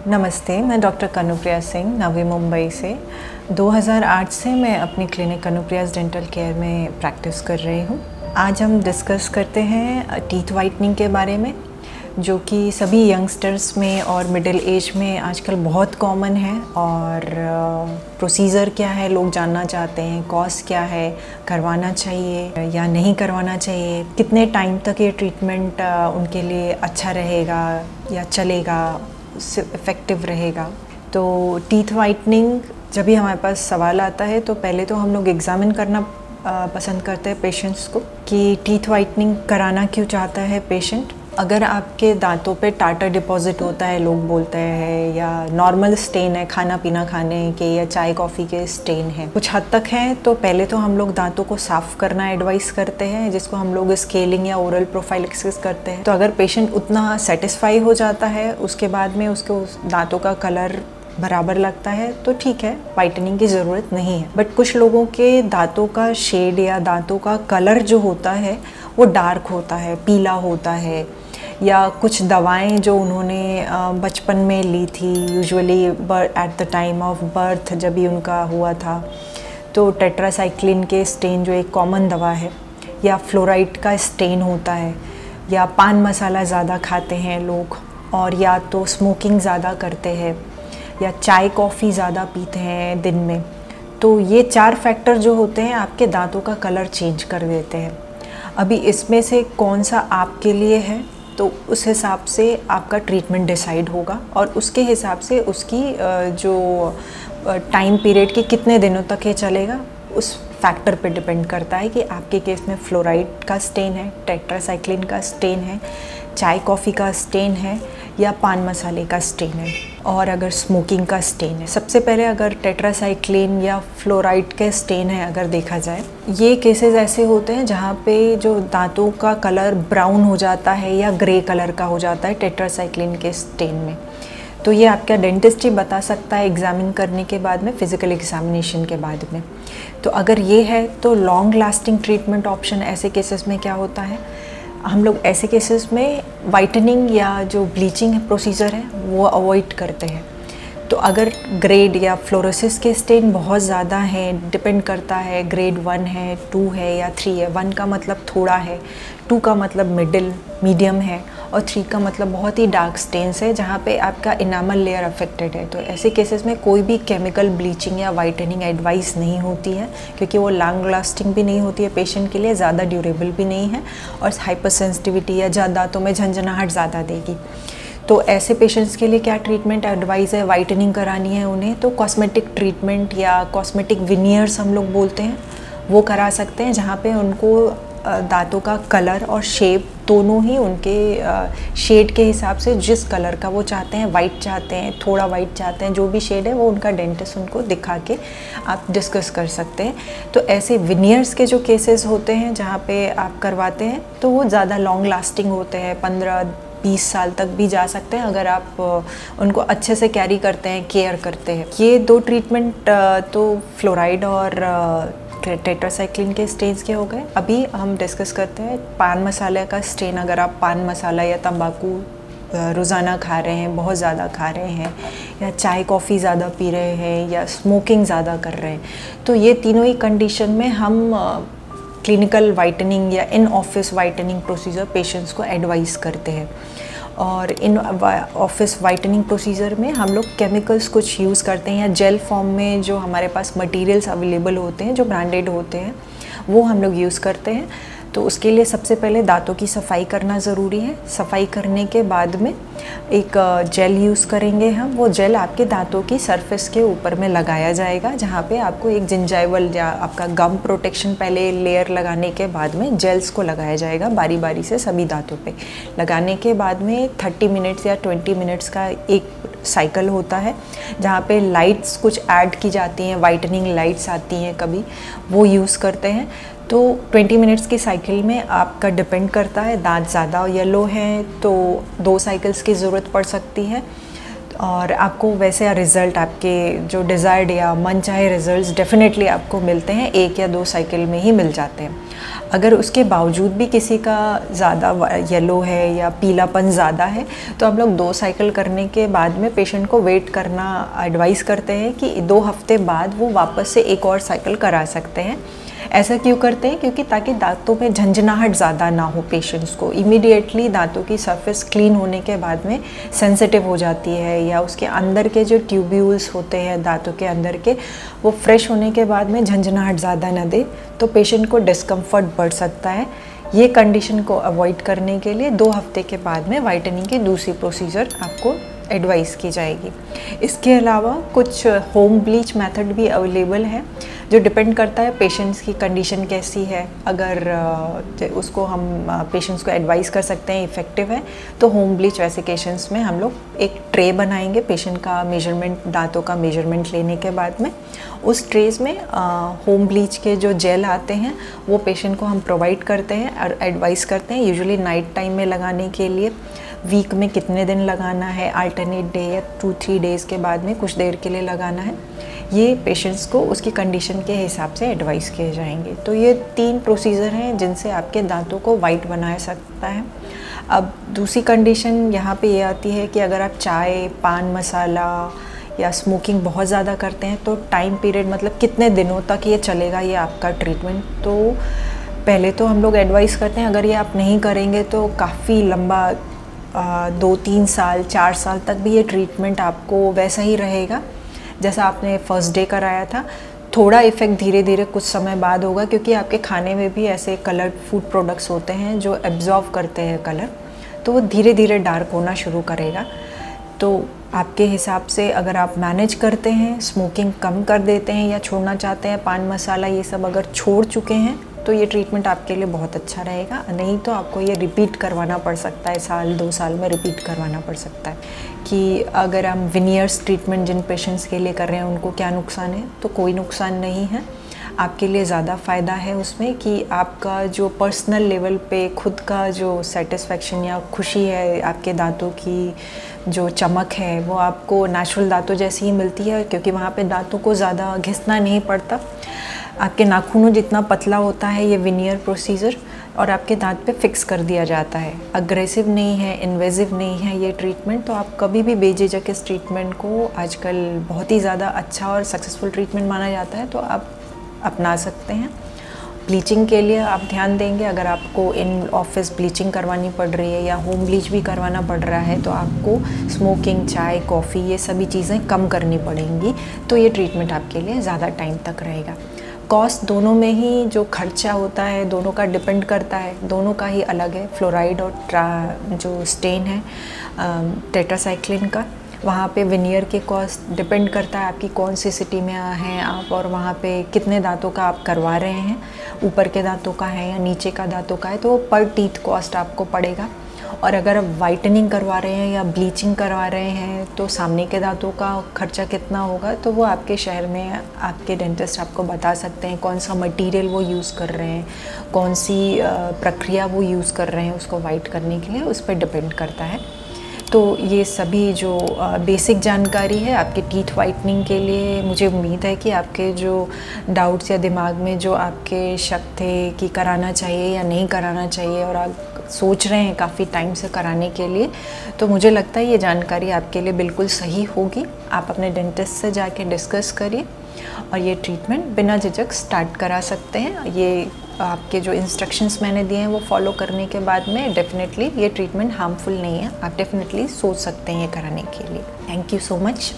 नमस्ते, मैं डॉक्टर कनुप्रिया सिंह नवी मुंबई से 2008 से मैं अपनी क्लिनिक कनुप्रियाज डेंटल केयर में प्रैक्टिस कर रही हूँ। आज हम डिस्कस करते हैं टीथ वाइटनिंग के बारे में, जो कि सभी यंगस्टर्स में और मिडिल एज में आजकल बहुत कॉमन है। और प्रोसीजर क्या है लोग जानना चाहते हैं, कॉस्ट क्या है, करवाना चाहिए या नहीं करवाना चाहिए, कितने टाइम तक ये ट्रीटमेंट उनके लिए अच्छा रहेगा या चलेगा, इफ़ेक्टिव रहेगा। तो टीथ वाइटनिंग जब भी हमारे पास सवाल आता है तो पहले तो हम लोग एग्ज़ामिन करना पसंद करते हैं पेशेंट्स को कि टीथ वाइटनिंग कराना क्यों चाहता है पेशेंट। अगर आपके दांतों पे टार्टर डिपॉजिट होता है लोग बोलते हैं, या नॉर्मल स्टेन है खाना पीना खाने के या चाय कॉफ़ी के स्टेन है कुछ हद तक है, तो पहले तो हम लोग दांतों को साफ़ करना एडवाइस करते हैं, जिसको हम लोग स्केलिंग या ओरल प्रोफाइलेक्सिस करते हैं। तो अगर पेशेंट उतना सेटिस्फाई हो जाता है, उसके बाद में उसको दांतों का कलर बराबर लगता है तो ठीक है, वाइटनिंग की ज़रूरत नहीं है। बट कुछ लोगों के दांतों का शेड या दांतों का कलर जो होता है वो डार्क होता है, पीला होता है, या कुछ दवाएं जो उन्होंने बचपन में ली थी, usually at the time of birth जब भी उनका हुआ था, तो टेट्रासाइक्लिन के स्टेन जो एक कॉमन दवा है, या फ्लोराइड का स्टेन होता है, या पान मसाला ज़्यादा खाते हैं लोग, और या तो स्मोकिंग ज़्यादा करते हैं, या चाय कॉफ़ी ज़्यादा पीते हैं दिन में। तो ये 4 फैक्टर जो होते हैं आपके दांतों का कलर चेंज कर देते हैं। अभी इसमें से कौन सा आपके लिए है तो उस हिसाब से आपका ट्रीटमेंट डिसाइड होगा, और उसके हिसाब से उसकी जो टाइम पीरियड की कितने दिनों तक ये चलेगा उस फैक्टर पे डिपेंड करता है कि आपके केस में फ्लोराइड का स्टेन है, टेट्रासाइक्लिन का स्टेन है, चाय कॉफ़ी का स्टेन है, या पान मसाले का स्टेन है, और अगर स्मोकिंग का स्टेन है। सबसे पहले अगर टेट्रासाइक्लिन या फ्लोराइड के स्टेन है अगर देखा जाए, ये केसेस ऐसे होते हैं जहाँ पे जो दांतों का कलर ब्राउन हो जाता है या ग्रे कलर का हो जाता है टेट्रासाइक्लिन के स्टेन में। तो ये आपका डेंटिस्ट ही बता सकता है एग्ज़ामिन करने के बाद में, फिज़िकल एग्जामिनेशन के बाद में। तो अगर ये है तो लॉन्ग लास्टिंग ट्रीटमेंट ऑप्शन ऐसे केसेस में क्या होता है, हम लोग ऐसे केसेस में वाइटनिंग या जो ब्लीचिंग प्रोसीजर है वो अवॉइड करते हैं। तो अगर ग्रेड या फ्लोरोसिस के स्टेन बहुत ज़्यादा हैं, डिपेंड करता है ग्रेड 1 है, 2 है या 3 है। 1 का मतलब थोड़ा है, 2 का मतलब मीडियम है, और 3 का मतलब बहुत ही डार्क स्टेन्स है जहाँ पे आपका इनामल लेयर अफेक्टेड है। तो ऐसे केसेस में कोई भी केमिकल ब्लीचिंग या वाइटनिंग एडवाइस नहीं होती है, क्योंकि वो लॉन्ग लास्टिंग भी नहीं होती है पेशेंट के लिए, ज़्यादा ड्यूरेबल भी नहीं है, और हाइपर सेंसिटिविटी या दांतों में झंझनाहट ज़्यादा देगी। तो ऐसे पेशेंट्स के लिए क्या ट्रीटमेंट एडवाइस है, वाइटनिंग करानी है उन्हें, तो कॉस्मेटिक ट्रीटमेंट या कॉस्मेटिक विनियर्स हम लोग बोलते हैं वो करा सकते हैं, जहाँ पे उनको दांतों का कलर और शेप दोनों ही उनके शेड के हिसाब से, जिस कलर का वो चाहते हैं, वाइट चाहते हैं, थोड़ा वाइट चाहते हैं, जो भी शेड है वो उनका डेंटिस्ट उनको दिखा के आप डिस्कस कर सकते हैं। तो ऐसे विनियर्स के जो केसेस होते हैं जहाँ पे आप करवाते हैं तो वो ज़्यादा लॉन्ग लास्टिंग होते हैं, 15-20 साल तक भी जा सकते हैं अगर आप उनको अच्छे से कैरी करते हैं, केयर करते हैं। ये 2 ट्रीटमेंट तो फ्लोराइड और टेट्रासाइक्लिन के स्टेन्स के हो गए। अभी हम डिस्कस करते हैं पान मसाले का स्टेन। अगर आप पान मसाला या तंबाकू रोज़ाना खा रहे हैं, बहुत ज़्यादा खा रहे हैं, या चाय कॉफ़ी ज़्यादा पी रहे हैं, या स्मोकिंग ज़्यादा कर रहे हैं, तो ये तीनों ही कंडीशन में हम क्लिनिकल वाइटनिंग या in office whitening procedure patients को एडवाइस करते हैं। और इन ऑफिस वाइटनिंग प्रोसीजर में हम लोग केमिकल्स कुछ यूज़ करते हैं, या जेल फॉर्म में जो हमारे पास मटेरियल्स अवेलेबल होते हैं जो ब्रांडेड होते हैं वो हम लोग यूज़ करते हैं। तो उसके लिए सबसे पहले दांतों की सफाई करना ज़रूरी है। सफाई करने के बाद में एक जेल यूज़ करेंगे हम। वो जेल आपके दांतों की सरफेस के ऊपर में लगाया जाएगा, जहाँ पे आपको एक जिंजाइवल या आपका गम प्रोटेक्शन पहले लेयर लगाने के बाद में जेल्स को लगाया जाएगा बारी बारी से सभी दांतों पे। लगाने के बाद में 30 मिनट्स या 20 मिनट्स का एक साइकिल होता है, जहाँ पे लाइट्स कुछ ऐड की जाती हैं, वाइटनिंग लाइट्स आती हैं कभी, वो यूज़ करते हैं। तो 20 मिनट्स की साइकिल में आपका डिपेंड करता है, दांत ज़्यादा येलो हैं तो 2 साइकिल्स की ज़रूरत पड़ सकती है, और आपको वैसे रिज़ल्ट आपके जो डिज़ायर्ड या मनचाहे रिज़ल्ट्स डेफिनेटली आपको मिलते हैं, 1 या 2 साइकिल में ही मिल जाते हैं। अगर उसके बावजूद भी किसी का ज़्यादा येलो है या पीलापन ज़्यादा है तो हम लोग 2 साइकिल करने के बाद में पेशेंट को वेट करना एडवाइस करते हैं कि 2 हफ्ते बाद वो वापस से एक और साइकिल करा सकते हैं। ऐसा क्यों करते हैं? क्योंकि ताकि दांतों में झंझनाहट ज़्यादा ना हो पेशेंट्स को। इमीडिएटली दांतों की सरफेस क्लीन होने के बाद में सेंसिटिव हो जाती है, या उसके अंदर के जो ट्यूब्यूल्स होते हैं दांतों के अंदर के, वो फ्रेश होने के बाद में झंझनाहट ज़्यादा ना दे तो पेशेंट को डिस्कम्फर्ट बढ़ सकता है। ये कंडीशन को अवॉइड करने के लिए 2 हफ्ते के बाद में वाइटनिंग की दूसरी प्रोसीजर आपको एडवाइस की जाएगी। इसके अलावा कुछ होम ब्लीच मेथड भी अवेलेबल है जो डिपेंड करता है पेशेंट्स की कंडीशन कैसी है। अगर उसको हम पेशेंट्स को एडवाइस कर सकते हैं इफ़ेक्टिव है तो होम ब्लीच वेसिकेशंस में हम लोग एक ट्रे बनाएंगे पेशेंट का मेजरमेंट, दांतों का मेजरमेंट लेने के बाद में उस ट्रेज में होम ब्लीच के जो जेल आते हैं वो पेशेंट को हम प्रोवाइड करते हैं और एडवाइस करते हैं यूजुअली नाइट टाइम में लगाने के लिए। वीक में कितने दिन लगाना है, अल्टरनेट डे या 2-3 डेज़ के बाद में कुछ देर के लिए लगाना है, ये पेशेंट्स को उसकी कंडीशन के हिसाब से एडवाइस किए जाएंगे। तो ये 3 प्रोसीजर हैं जिनसे आपके दांतों को वाइट बनाया सकता है। अब दूसरी कंडीशन यहाँ पे ये आती है कि अगर आप चाय, पान मसाला या स्मोकिंग बहुत ज़्यादा करते हैं तो टाइम पीरियड मतलब कितने दिनों तक ये चलेगा ये आपका ट्रीटमेंट। तो पहले तो हम लोग एडवाइस करते हैं अगर ये आप नहीं करेंगे तो काफ़ी लंबा 2-3 साल 4 साल तक भी ये ट्रीटमेंट आपको वैसा ही रहेगा जैसा आपने फर्स्ट डे कराया था। थोड़ा इफ़ेक्ट धीरे धीरे कुछ समय बाद होगा क्योंकि आपके खाने में भी ऐसे कलर्ड फूड प्रोडक्ट्स होते हैं जो एब्जॉर्व करते हैं कलर, तो वो धीरे धीरे डार्क होना शुरू करेगा। तो आपके हिसाब से अगर आप मैनेज करते हैं, स्मोकिंग कम कर देते हैं या छोड़ना चाहते हैं, पान मसाला ये सब अगर छोड़ चुके हैं तो ये ट्रीटमेंट आपके लिए बहुत अच्छा रहेगा। नहीं तो आपको ये रिपीट करवाना पड़ सकता है, 1-2 साल में रिपीट करवाना पड़ सकता है। कि अगर हम विनियर्स ट्रीटमेंट जिन पेशेंट्स के लिए कर रहे हैं उनको क्या नुकसान है, तो कोई नुकसान नहीं है। आपके लिए ज़्यादा फ़ायदा है उसमें कि आपका जो पर्सनल लेवल पे खुद का जो सेटिस्फेक्शन या खुशी है, आपके दांतों की जो चमक है वो आपको नेचुरल दांतों जैसी ही मिलती है क्योंकि वहाँ पे दांतों को ज़्यादा घिसना नहीं पड़ता। आपके नाखूनों जितना पतला होता है ये विनियर प्रोसीजर और आपके दांत पे फिक्स कर दिया जाता है। अग्रेसिव नहीं है, इन्वेजिव नहीं है ये ट्रीटमेंट। तो आप कभी भी बेझिझक इस ट्रीटमेंट को, आजकल बहुत ही ज़्यादा अच्छा और सक्सेसफुल ट्रीटमेंट माना जाता है, तो आप अपना सकते हैं। ब्लीचिंग के लिए आप ध्यान देंगे, अगर आपको इन ऑफिस ब्लीचिंग करवानी पड़ रही है या होम ब्लीच भी करवाना पड़ रहा है तो आपको स्मोकिंग, चाय, कॉफ़ी ये सभी चीज़ें कम करनी पड़ेंगी। तो ये ट्रीटमेंट आपके लिए ज़्यादा टाइम तक रहेगा। कॉस्ट दोनों में ही जो खर्चा होता है दोनों का डिपेंड करता है, दोनों का ही अलग है। फ्लोराइड और जो स्टेन है टेट्रासाइक्लिन का, वहाँ पे विनियर के कॉस्ट डिपेंड करता है आपकी कौन सी सिटी में हैं आप और वहाँ पे कितने दांतों का आप करवा रहे हैं, ऊपर के दांतों का है या नीचे का दांतों का है, तो पर टीथ कॉस्ट आपको पड़ेगा। और अगर आप वाइटनिंग करवा रहे हैं या ब्लीचिंग करवा रहे हैं तो सामने के दांतों का खर्चा कितना होगा, तो वो आपके शहर में आपके डेंटिस्ट आपको बता सकते हैं। कौन सा मटेरियल वो यूज़ कर रहे हैं, कौन सी प्रक्रिया वो यूज़ कर रहे हैं उसको वाइट करने के लिए, उस पर डिपेंड करता है। तो ये सभी जो बेसिक जानकारी है आपके टीथ वाइटनिंग के लिए, मुझे उम्मीद है कि आपके जो डाउट्स या दिमाग में जो आपके शक थे कि कराना चाहिए या नहीं कराना चाहिए और आप सोच रहे हैं काफ़ी टाइम से कराने के लिए, तो मुझे लगता है ये जानकारी आपके लिए बिल्कुल सही होगी। आप अपने डेंटिस्ट से जाके डिस्कस करिए और ये ट्रीटमेंट बिना झिझक स्टार्ट करा सकते हैं। ये आपके जो इंस्ट्रक्शंस मैंने दिए हैं वो फॉलो करने के बाद में डेफिनेटली ये ट्रीटमेंट हार्मफुल नहीं है, आप डेफिनेटली सोच सकते हैं ये कराने के लिए। Thank you so much.